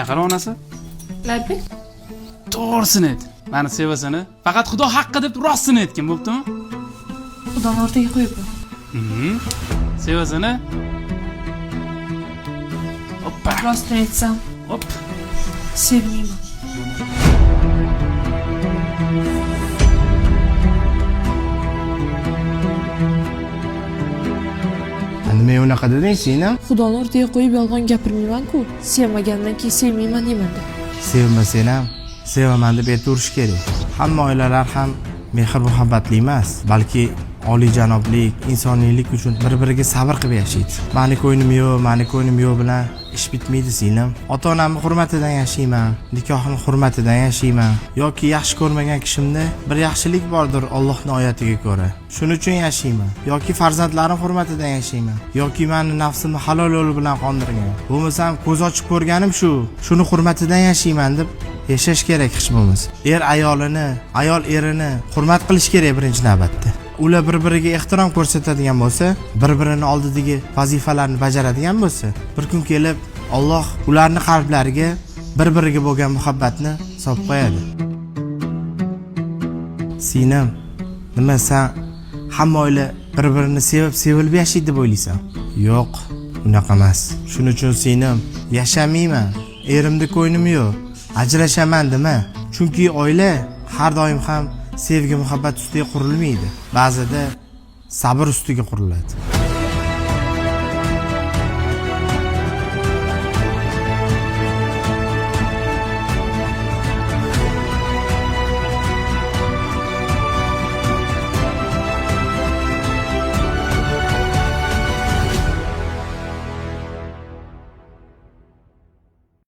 qara onasi? Labbi? To'g'risini ayt. Meni sevasini, faqat Xudo haqqi deb rostini aytgan, bo'ptimi? Xudoni o'rtaga qo'yibman. Sevasini. Hoppa. Rostini aytsam, Hop. sevmayman. Nima unaqa deding Sinem? Xudoni o'rtaga qo'yib yolg'on gapirmayman-ku. Sevmagandan keyin sevmayman deyman-da. Sevmasang ham sevaman deb aytaverish kerak. Hamma oilalar ham mehr-muhabbatli emas, balki oliyjanoblik, insoniylik uchun bir-biriga sabr qilib yashaydi. Meni ko'nglim yo'q bilan ish bitmaydi Sinem. Ota-onamning hurmatidan yashayman, nikohimning hurmatidan yashayman yoki yaxshi ko'rmagan kishimda bir yaxshilik bordir Allohning oyatiga ko'ra. Shuning uchun yashayman yoki farzandlarim hurmatidan yashayman yoki meni nafsimni halol yo'l bilan qondirgan. Bo'lmasam ko'z ochib ko'rganim shuni hurmatidan yashayman deb yashash kerak hech bo'lmasa. Ayol erini hurmat qilish kerak birinchi navbatda. Ular bir-biriga ehtirom ko'rsatadigan bo'lsa, bir-birini oldidagi vazifalarni bajaradigan bo'lsa, bir kun kelib Alloh ularning qalblariga bir-biriga bo'lgan muhabbatni solib qo'yadi. Sinem, nima sen hamma oila bir-birini sevilib yashaydi deb o'ylaysan? Yo'q, unaqa emas. Shuning uchun Sinem, yashamayman, erimni ko'nglim yo'q, ajrashaman dema. Chunki oila har doim ham sevgi muhabbat ustiga qurilmaydi. Ba'zida sabr ustiga quriladi.